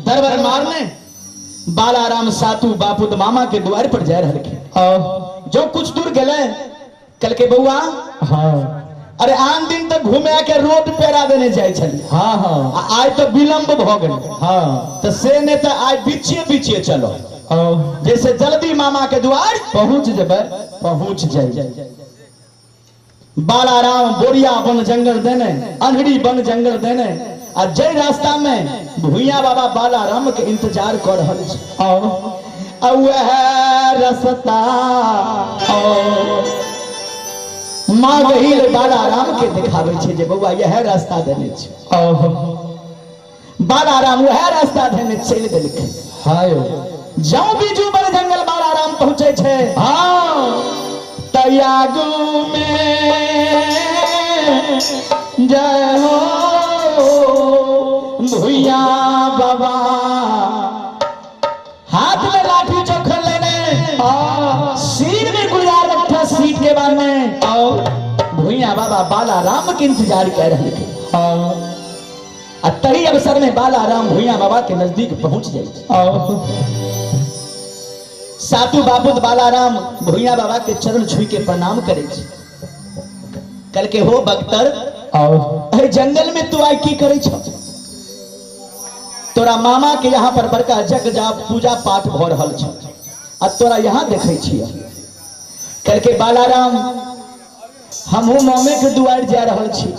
दरबार मारने बालाराम सातू बापूत मामा के द्वार पर जा रहे जो कुछ दूर गए कल के बउआ अरे आन दिन तो घूमे के रोड पेरा देने जाए छली आज तो विलंब भ गए तो से ने तो आज बीचे बीचे चलो जैसे जल्दी मामा के द्वार पहुंच जाए बालाराम बोरिया बन जंगल देने अनहड़ी बन जंगल देने आ जय रास्ता में भूया बाबा बालाराम के इंतजार कर रहा वह रास्ता माँ गहिल बालाराम के दिखावे छे जे बउआ यह रास्ता देने छे बालाराम वह रास्ता देने चल देलकै हाय जाओ बीजू बन जंगल बालाराम पहुंचे छे तयागु में जय हो भूया बाबा हाथ में लाठी चोखर लेने सिर में गुजार रखा सीट के बाद में भूया बाबा बालाराम के इंतजार कर रहे थे तही अवसर में बालाराम भूया बाबा के नजदीक पहुंच गए सातू बापूत बालाराम भूया बाबा के चरण छुई के प्रणाम करे कल के हो बख्तर जंगल में तू आई की करे छ तोरा मामा के यहाँ पर बड़का जग जा पूजा पाठ भ रहल छ आ तोरा यहाँ देखे छियै कल के बालाराम हमहू मामे के दुआर जा रहल छी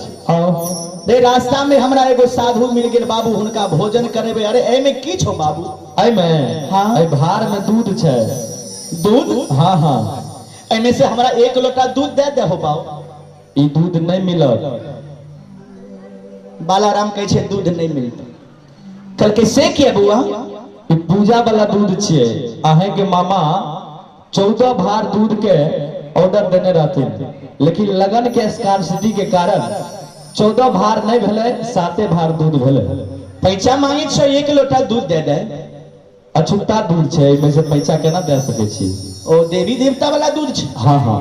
रे रास्ता में हमरा एगो साधु मिल गेल बाबू हुनका भोजन करेबे अरे ए में की छो बाबू ए में हां ए भार में दूध छै दूध हां हां ए में से हमरा एक लोटा दूध दे दे हो बाबू ई दूध नहीं मिलत बालाराम कहे छे दूध नहीं मिलत कल के से किया बुआ ई पूजा वाला दूध छिए आहे के मामा 14 भार दूध के ऑर्डर देने रहथिन लेकिन लगन के स्कार्सिटी के कारण 14 भार नहीं भेले 7 भार दूध भेले पैसा मांगे छो एक लोटा दूध दे दे अछूता दूध छे में से पैसा केना दे सके छी ओ देवी देवता वाला दूध छे हां हां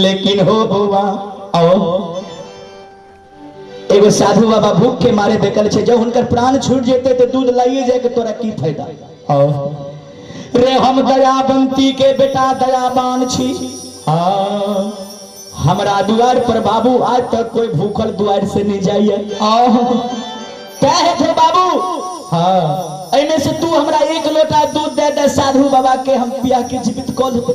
लेकिन हो बुआ आओ एगो साधु बाबा भूख के मारे बेकल छे जब उनकर प्राण छूट जेते तो दूध लाइए जाए के तोरा की फायदा आओ रे हम दयाबंती के बेटा दयाबान छी हां हमरा द्वार पर बाबू आज तक कोई भूखल द्वार से नहीं जाइए कहे थे बाबू हाँ ऐमे से तू हमरा एक लोटा दूध दे दे साधु बाबा के हम पिया के जीवित कर देबे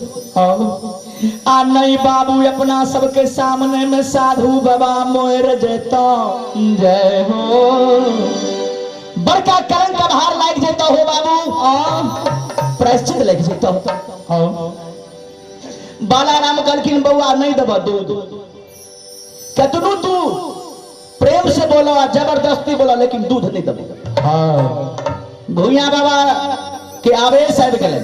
आ नहीं बाबू अपना सबके सामने में साधु बाबा मोर जेता जय हो बड़का कलंक का भार लाग जेता हो बाबू प्रायश्चित लग जेता हो बालाराम कहलखिन बउआ नहीं दबा दूध कतनु तू प्रेम से बोलो जबरदस्ती बोलो लेकिन दूध नहीं दबा भूया बाबा के आवेश आबि गेलै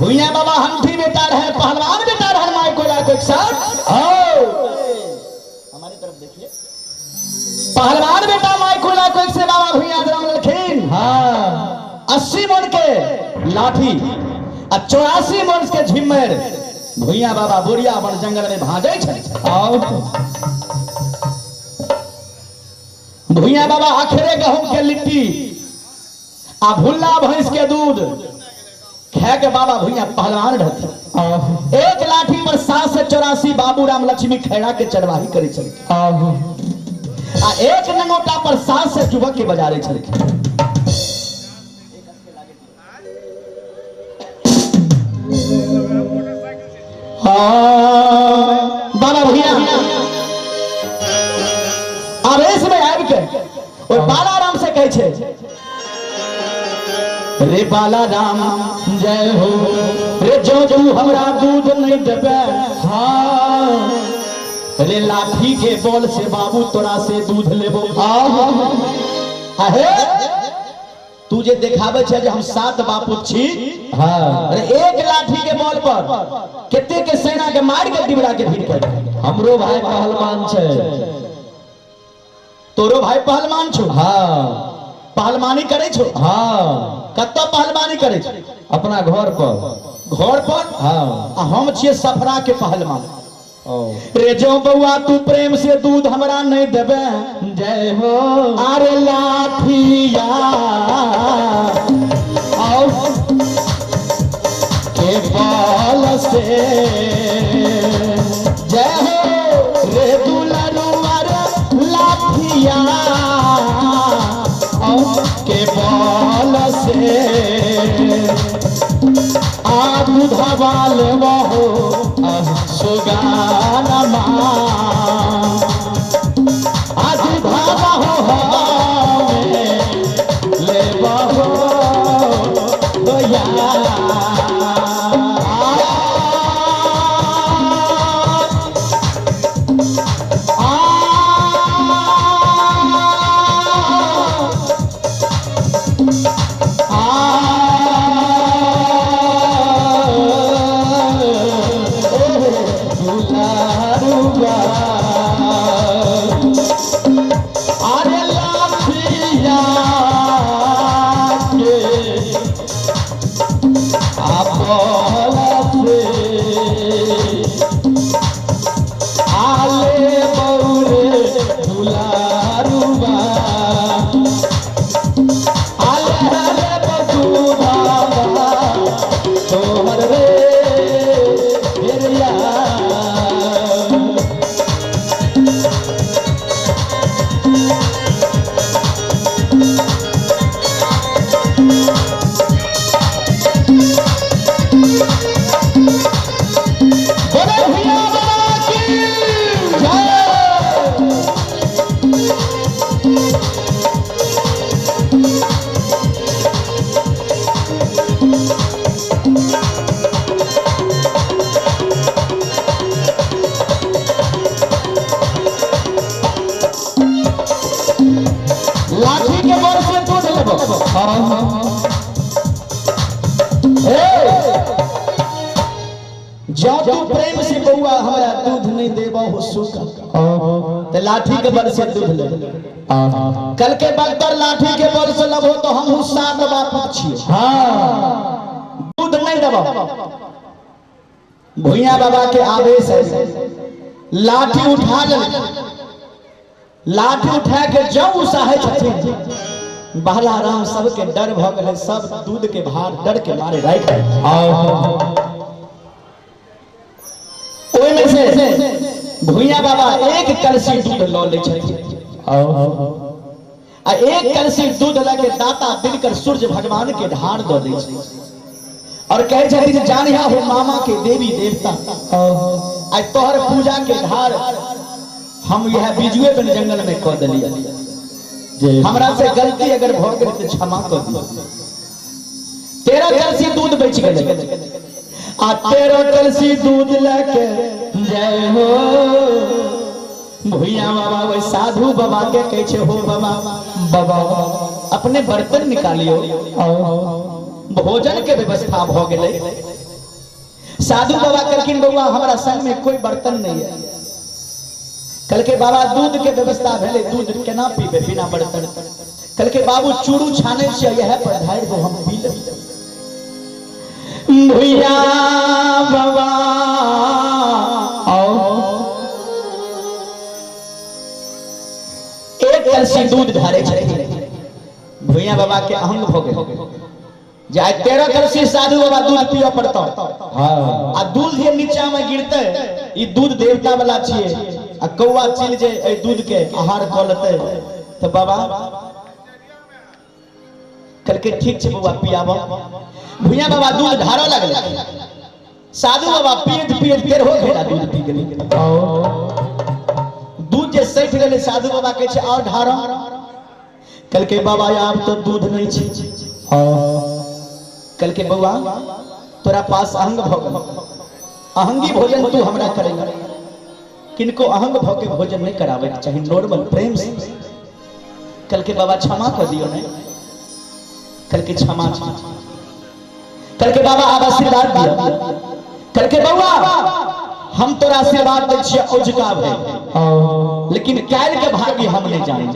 भूया बाबा हंठी बेटा रहे पहलवान बेटा रहे माय कोला को एक साथ हमारी तरफ देखिए पहलवान बेटा माय कोला को एक से बाबा भूया राम लखीन हाँ 80 मन के लाठी 84 मन के झिम्मर भूया बाबा बोरिया बन जंगल में भागे छे भूया बाबा आखरे गहूं के लिट्टी आ भुल्ला भैंस के दूध खा के बाबा भूया पहलवान रहते एक लाठी पर 784 बाबू राम लक्ष्मी खैरा के चरवाही करे छे आ एक नंगोटा पर 7 से चुबक के बजारे छे बाबा भैया आवेश में आबि के और बालाराम से कहे छे रे बालाराम जय हो रे जो जो हमरा दूध नहीं देबे हाँ रे लाठी के बोल से बाबू तोरा से दूध लेबो आहे तू जे देखावे छे जे हम 7 बापू छी हां अरे एक लाठी के बल पर केते के सेना के मार के डिबड़ा के भीड़ कर हमरो भाई पहलवान छे तोरो भाई पहलवान छो हां पहलवानी करे छो हां कत्तो पहलवानी करे छो अपना घर पर हां हम छिए सफरा के पहलवान रे जो बउआ तू प्रेम से दूध हमरा नहीं देबे जय हो अरे लाठिया के बल से दूधवाल बहो सुगानमा दूधवा हो ले बहो जब तू प्रेम से बउआ हमरा दूध नहीं देबो हो सुख ते लाठी के बल से दूध ले कल के बगतर लाठी के बल से लबो तो हम सात बाप छिए हां दूध नहीं देबो भुइया बाबा के आदेश है लाठी उठा ले लाठी उठा के जब उसाहे छथिन बहला राम सबके डर भ गेल सब दूध के भार डर के मारे राख ओय में से भुइया बाबा एक कलसी दूध ल ले छथिन आ एक कलसी दूध लेके दाता दिनकर सूर्य भगवान के ढार द दै छै और कहे छथिन जानिया हो मामा के देवी देवता आ तोहर पूजा के ढार हम यह बिजुए बन जंगल में क देलिए हमरा से गलती अगर भ गेल त क्षमा कर दियो 13 कलसी दूध बेच गेल आ 13 कलसी दूध लेके जय हो भुइया बाबा वो साधु बाबा के कहे छे हो बाबा बाबा अपने बर्तन निकालियो भोजन के व्यवस्था भ गेले साधु बाबा कहलखिन बउआ हमरा संग में कोई बर्तन नहीं है कल के बाबा दूध के व्यवस्था भेले दूध केना पीबे बिना बर्तन कल के बाबू चूरू छाने से यह पर धार दो हम पी ले भुइया बाबा आओ एक कलसी दूध धारे छे भुइया बाबा के अहंग भोगे जाय 13 कलसी साधु बाबा दूध पियो पड़ता हां आ दूध जे नीचा में गिरते ई दूध देवता वाला छिए आ कौआ चिल जे ए दूध के आहार क लेते तो बाबा कल के ठीक छे बाबा पियाबो भुइया बाबा दूध ढारो लगले साधु बाबा पीत पीत 13 घेरा दूध पी गेली दूध जे सैठ गेले साधु बाबा कहे छे और ढारो कल के बाबा आब तो दूध नहीं छे कल के बउआ तोरा पास अहंग भोग अहंगी भोजन तू हमरा करेगा किनको अहंग भोग के भोजन नहीं करावे चाहिए नॉर्मल प्रेम से कल के बाबा क्षमा कर दियो ने कल के क्षमा कल के बाबा आप आशीर्वाद दियो कल के बउआ हम तोरा आशीर्वाद दे छिए औजका भाई लेकिन काल के भागी हम नहीं जाने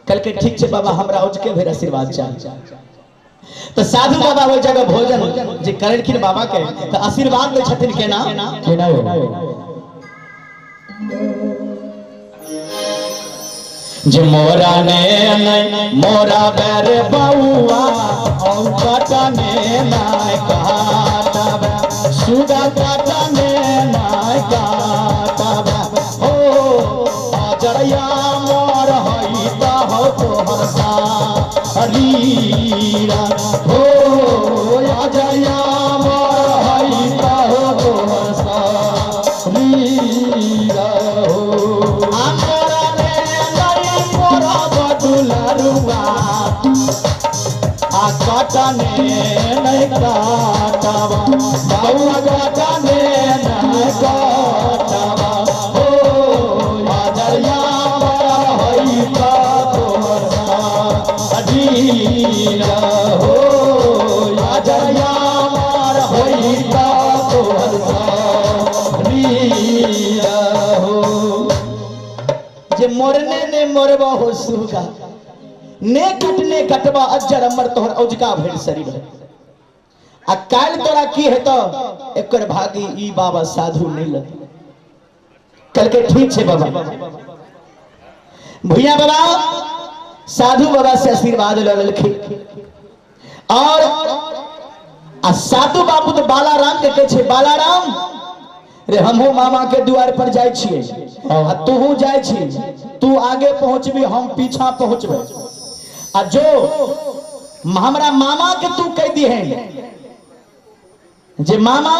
कल के ठीक छे बाबा हमरा औजके भेर आशीर्वाद चाहिए तो साधु बाबा वो जगह भोजन जे करलखिन बाबा के तो आशीर्वाद दे छथिन केना जे मोरा ने मोरा बेर बउआ औ कटने नाय काटब सुगा कटने नाय काटब ओ अजरिया मोर हई त हो तोहर सा वीरा हो आजया हई हो वीरा हो हमरा ने नहीं मोरा बदुलरुआ आ काटने नहीं काटवा बउआ काटने नहीं काटवा हो आजया हई वीरा हो आजया हई वीरा हो जे मोरने ने मोरबा हो सुगा ने कटने कटबा अज्जर अमर तोहर औजका भेड़ शरीर है आ काल तोरा की है तो एकर भागी ई बाबा साधु नहीं लग कल के ठीक छे बाबा भैया बाबा साधु बाबा से आशीर्वाद लेलखिन और आ साधु बाबू तो बालाराम के कहे छे बालाराम रे हमहू मामा के द्वार पर जाय छिए आ तूहू जाय छी तू आगे पहुंचबी हम पीछा पहुंचबे आ जो हमरा मामा के तू कह दी है जे मामा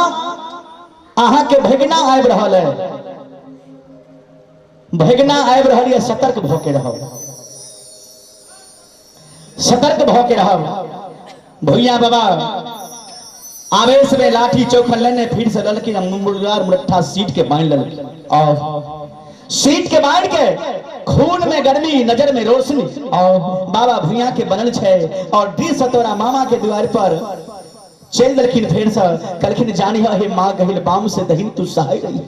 अहा के भगना आबि रहल है भगना आबि रहल है सतर्क भ के रहो सतर्क भ के रहो भैया बाबा आवेश में लाठी चौखन लेने फिर से ललकी मुर्गार मुरट्ठा सीट के बांध ललकी और सीट के बांध के खून में गर्मी नजर में रोशनी और बाबा भैया के बनल छे और डी सतोरा मामा के द्वार पर चल दलखिन फेर से कलखिन जानी हे मां गहिल बाम से दहिन तू सहाय रही